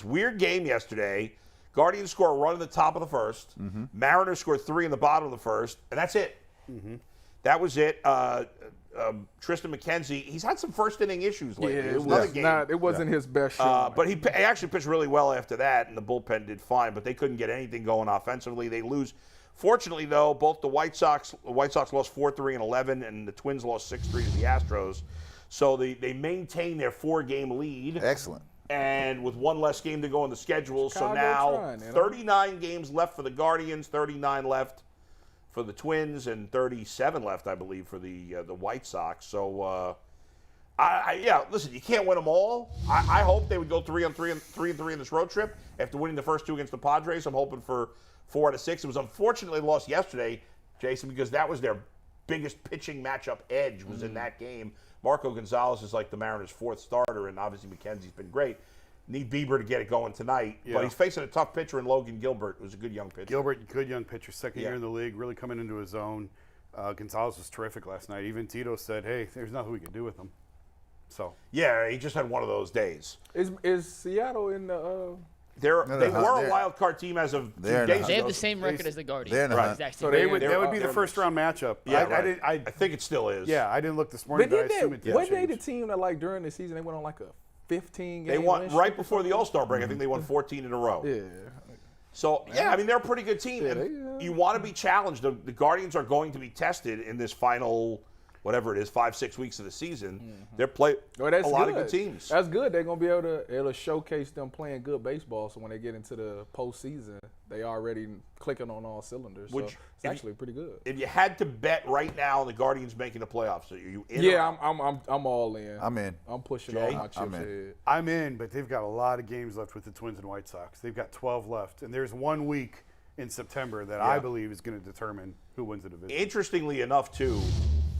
Weird game yesterday. Guardians score a run in the top of the first. Mm-hmm. Mariners score 3 in the bottom of the first, and that's it. Mm-hmm. That was it. Tristan McKenzie, he's had some first inning issues lately. Yeah, it wasn't his best shot. But he actually pitched really well after that, and the bullpen did fine. But they couldn't get anything going offensively. They lose. Fortunately, though, both the White Sox lost 4-3 and 11, and the Twins lost 6-3 to the Astros. So they maintain their 4-game lead. Excellent. And with one less game to go in the schedule, Chicago so now trying, 39 games left for the Guardians, 39 left for the Twins, and 37 left, I believe, for the White Sox. So, listen, you can't win them all. I hope they would go 3-3 in this road trip after winning the first 2 against the Padres. I'm hoping for 4 out of 6. It was unfortunately lost yesterday, Jason, because that was their biggest pitching matchup edge was in that game. Marco Gonzalez is like the Mariners' 4th starter, and obviously McKenzie's been great. Need Bieber to get it going tonight, but he's facing a tough pitcher in Logan Gilbert, who's a good young pitcher. Gilbert, good young pitcher, second year in the league, really coming into his own. Gonzalez was terrific last night. Even Tito said, hey, there's nothing we can do with him. So yeah, he just had one of those days. Is Seattle in the They were a wild card team as of 2 days ago. They have the same record as the Guardians. They're in the hunt. that would be the first round matchup. Yeah, I think it still is. Yeah, I didn't look this morning, but I assume it did. Wasn't they the team that, like, during the season, they went on like a 15-game They won win right streak before the All-Star break. I think they won 14 in a row. Yeah. So, I mean, they're a pretty good team. And you want to be challenged. The Guardians are going to be tested in this final, whatever it is, 5-6 weeks of the season. They're playing a lot of good teams. That's good. They're going to be able to showcase them playing good baseball, so when they get into the postseason, they already clicking on all cylinders. Which, so it's actually pretty good. If you had to bet right now on the Guardians making the playoffs, are you in? Yeah, I'm all in. I'm in. I'm pushing Jay? all my chips ahead. I'm in, but they've got a lot of games left with the Twins and White Sox. They've got 12 left, and there's 1 week in September that I believe is going to determine who wins the division. Interestingly enough, too,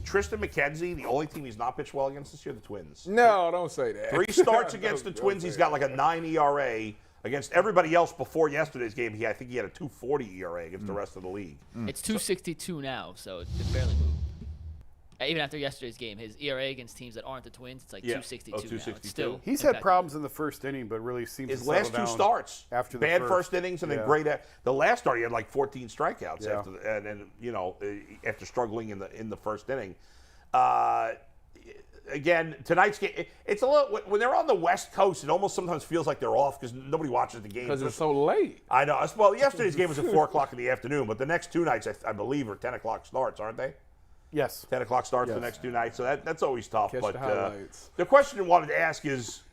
Tristan McKenzie, the only team he's not pitched well against this year, the Twins. No, don't say that. 3 starts against the Twins. He's got like a 9 ERA. Against everybody else before yesterday's game, I think he had a 2.40 ERA against the rest of the league. It's 2.62 now, so it barely moved. Even after yesterday's game, his ERA against teams that aren't the Twins, it's like 2.62 now. 2.62. It's still He's had problems in the first inning, but really seems His to settle last 2 down starts, after the bad first innings and then great. The last start, he had like 14 strikeouts Yeah. after struggling in the first inning. Again, tonight's game, it's a little, when they're on the West Coast, it almost sometimes feels like they're off because nobody watches the game. Because it's so late. I know. Well, yesterday's game was at 4 o'clock in the afternoon, but the next 2 nights, I believe, are 10 o'clock starts, aren't they? Yes. 10 o'clock starts the next 2 nights, so that's always tough. Catch but the highlights. the question I wanted to ask is,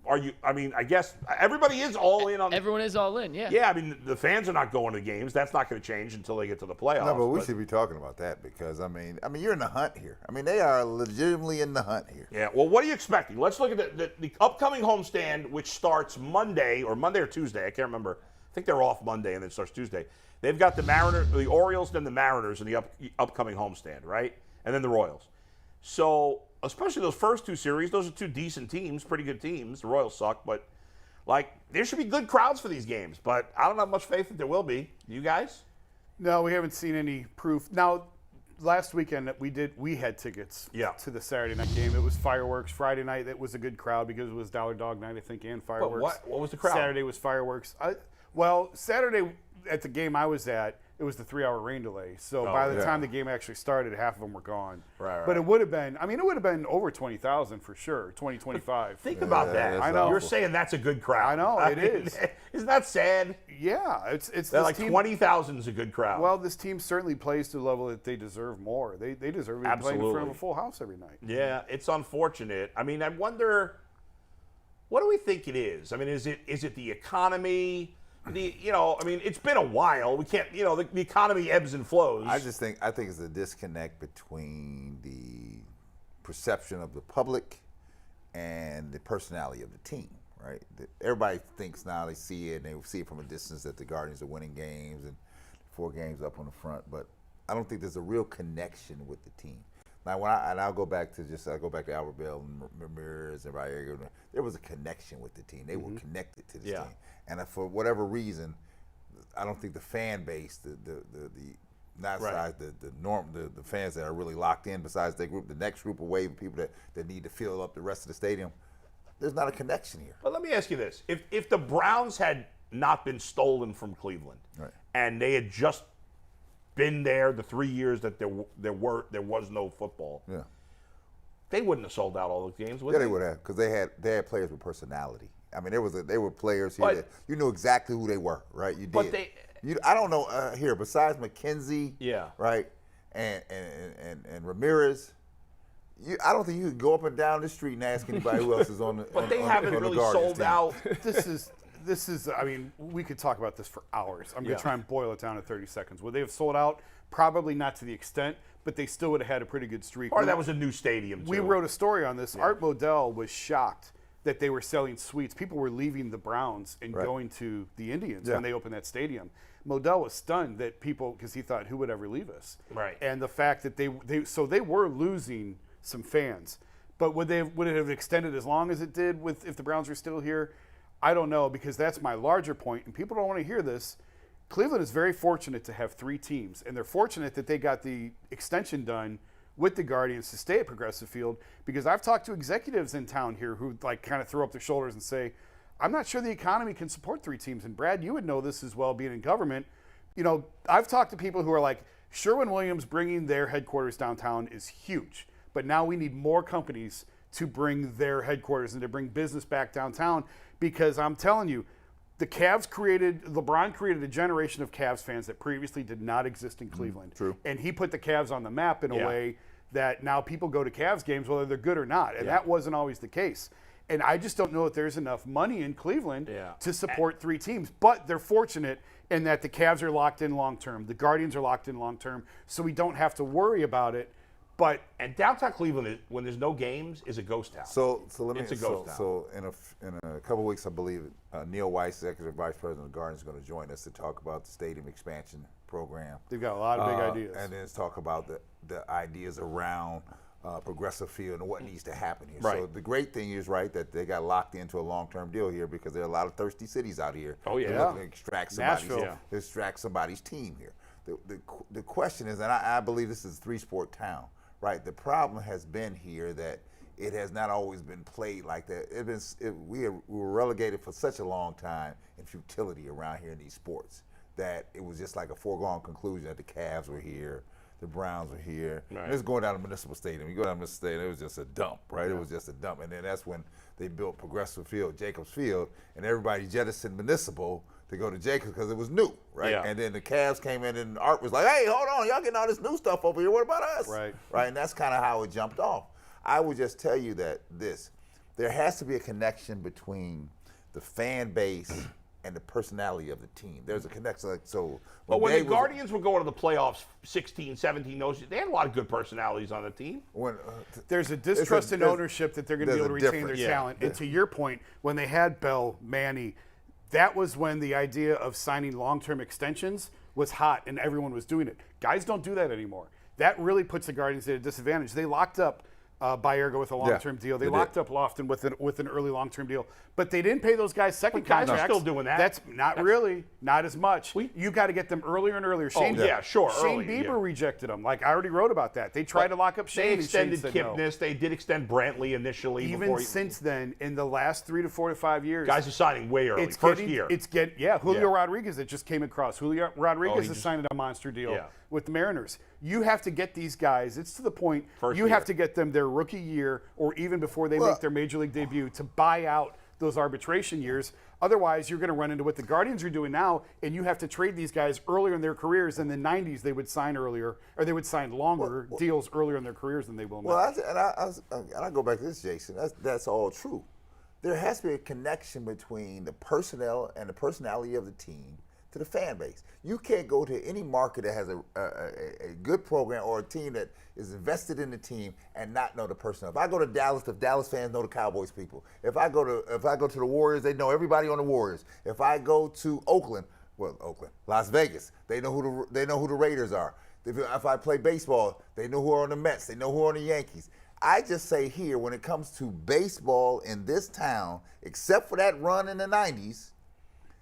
I guess everybody is all in on. Everyone is all in, yeah. Yeah, I mean, the fans are not going to games. That's not going to change until they get to the playoffs. No, but we should be talking about that because, I mean, you're in the hunt here. I mean, they are legitimately in the hunt here. Yeah, well, what are you expecting? Let's look at the upcoming homestand, which starts Monday or Tuesday. I can't remember. I think they're off Monday and then it starts Tuesday. They've got the Orioles, then the Mariners in the upcoming homestand, right? And then the Royals. So, especially those first 2 series, those are 2 decent teams, pretty good teams. The Royals suck, but there should be good crowds for these games. But I don't have much faith that there will be. You guys? No, we haven't seen any proof. Now, last weekend we had tickets to the Saturday night game. It was fireworks. Friday night it was a good crowd because it was Dollar Dog Night, I think, and fireworks. What was the crowd? Saturday was fireworks. Saturday at the game I was at, it was the 3-hour rain delay. So by the time the game actually started, half of them were gone. Right. But it would have been, over 20,000 for sure, 25. Think about that. I know. You're saying that's a good crowd. I know, it is. Isn't that sad? Yeah. It's like 20,000 is a good crowd. Well, this team certainly plays to the level that they deserve more. They deserve to be playing in front of a full house every night. Yeah, it's unfortunate. I mean, I wonder, what do we think it is? I mean, is it the economy? It's been a while. We can't, the economy ebbs and flows. I think it's a disconnect between the perception of the public and the personality of the team, right? Everybody thinks now they see it, and they see it from a distance that the Guardians are winning games and 4 games up on the front, but I don't think there's a real connection with the team. Now, I'll go back to Albert Bell and Ramirez and Rayega. There was a connection with the team. They were connected to the team. And for whatever reason, I don't think the fan base, the fans that are really locked in, besides their group, the next group of wave people that need to fill up the rest of the stadium, there's not a connection here. But let me ask you this: if the Browns had not been stolen from Cleveland, Right. and they had just been there the 3 years that there was no football, Yeah. they wouldn't have sold out all those games, would Yeah, they would have, because they had players with personality. I mean, they were players here that you knew exactly who they were, right? You did. But I don't know here besides McKenzie, Yeah. right, and Ramirez. I don't think you could go up and down the street and ask anybody who else is on the. But on, they on, haven't on the really Guardians sold team. out. This is. I mean, we could talk about this for hours. I'm going Yeah. to try and boil it down to 30 seconds. Would they have sold out? Probably not to the extent, but they still would have had a pretty good streak. Or that was a new stadium, too. We wrote a story on this. Art Modell was shocked that they were selling suites. People were leaving the Browns and going to the Indians when they opened that stadium. Modell was stunned that people, because he thought, who would ever leave us? Right. And the fact that they were losing some fans. But would it have extended as long as it did if the Browns were still here? I don't know, because that's my larger point, and people don't want to hear this. Cleveland is very fortunate to have 3 teams, and they're fortunate that they got the extension done with the Guardians to stay at Progressive Field, because I've talked to executives in town here who like kind of throw up their shoulders and say, I'm not sure the economy can support 3 teams. And Brad, you would know this as well, being in government. You know, I've talked to people who are like, Sherwin-Williams bringing their headquarters downtown is huge, but now we need more companies to bring their headquarters and to bring business back downtown, because I'm telling you, LeBron created a generation of Cavs fans that previously did not exist in Cleveland. True. And he put the Cavs on the map in a way that now people go to Cavs games whether they're good or not. And that wasn't always the case. And I just don't know if there's enough money in Cleveland to support 3 teams. But they're fortunate in that the Cavs are locked in long term. The Guardians are locked in long term. So we don't have to worry about it. And downtown Cleveland, when there's no games, is a ghost town. So let me. It's a ghost town. So in a couple of weeks, I believe Neil Weiss, Executive Vice President of the Guardians, is going to join us to talk about the stadium expansion program. They've got a lot of big ideas. And then talk about the ideas around Progressive Field and what needs to happen here. Right. So the great thing is, right, that they got locked into a long-term deal here, because there are a lot of thirsty cities out here. Oh, yeah. They're looking to extract somebody's team here. The question is, and I believe this is a 3-sport town. Right, the problem has been here that it has not always been played like that. We were relegated for such a long time in futility around here in these sports that it was just like a foregone conclusion that the Cavs were here, the Browns were here. Right. It's going down to Municipal Stadium. You go down to Municipal Stadium, it was just a dump, right? It was just a dump. And then that's when they built Progressive Field, Jacobs Field, and everybody jettisoned Municipal to go to Jacobs because it was new, right? Yeah. And then the Cavs came in and Art was like, hey, hold on, y'all getting all this new stuff over here. What about us? Right. Right, and that's kind of how it jumped off. I would just tell you that there has to be a connection between the fan base and the personality of the team. There's a connection. But when the Guardians were going to the playoffs 16, 17, they had a lot of good personalities on the team. There's a distrust in ownership that they're going to be able to retain their talent. And to your point, when they had Bell, Manny, that was when the idea of signing long-term extensions was hot and everyone was doing it. Guys don't do that anymore. That really puts the Guardians at a disadvantage. They locked up Baerga with a long-term deal. They locked up Lofton with an early long-term deal. But they didn't pay those guys second guys contracts. are still doing that. That's really, not as much. You got to get them earlier and earlier. Shane Bieber rejected them. Like, I already wrote about that. They tried to lock up Shane. They extended Shane Kipnis. No. They did extend Brantley initially. Even since then, in the last 3 to 4 to 5 years. Guys are signing way early. First year. Julio Rodriguez that just came across. Julio Rodriguez is signing a monster deal with the Mariners. You have to get these guys. It's to the point you have to get them their rookie year or even before they make their major league debut to buy out those arbitration years. Otherwise, you're going to run into what the Guardians are doing now, and you have to trade these guys earlier in their careers. In the 90s, they would sign earlier, or they would sign longer deals earlier in their careers than they will now. I go back to this, Jason. That's all true. There has to be a connection between the personnel and the personality of the team to the fan base. You can't go to any market that has a good program or a team that is invested in the team and not know the personnel. If I go to Dallas, the Dallas fans know the Cowboys people. If I go to the Warriors, they know everybody on the Warriors. If I go to Las Vegas, they know who the Raiders are. If I play baseball, they know who are on the Mets. They know who are on the Yankees. I just say here, when it comes to baseball in this town, except for that run in the 90s,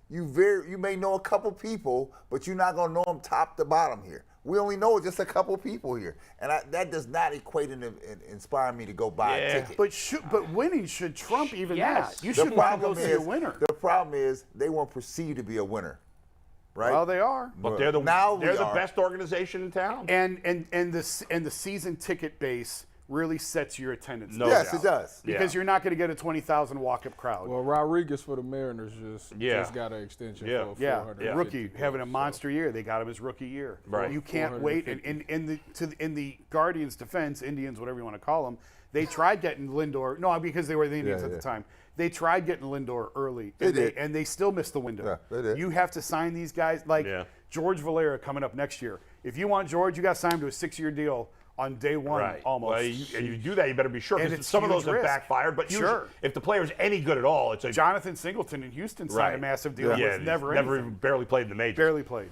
you may know a couple people, but you're not going to know them top to bottom here. We only know just a couple people here, and that does not equate and inspire me to go buy a ticket. But winning should trump even Yes. that. You should want to go see a winner. The problem is they weren't perceived to be a winner, right? Well, they are. But they're the best organization in town. And the season ticket base really sets your attendance. No yes, doubt. it does. Because you're not going to get a 20,000 walk-up crowd. Well, Rodriguez for the Mariners just got an extension for $450 rookie having a monster year. They got him his rookie year. Right. You can't wait. And in the Guardians' defense, Indians, whatever you want to call them, they tried getting Lindor. No, because they were the Indians at the time. They tried getting Lindor early, and they still missed the window. Yeah, they did. You have to sign these guys like George Valera coming up next year. If you want George, you got to sign him to a 6-year deal on day one, almost. Well, you do that, you better be sure. And Because it's some of those huge have risk. backfired. But Sure. if the player's any good at all, it's a Jonathan Singleton in Houston signed a massive deal. Yeah, With never even barely played in the majors. Barely played.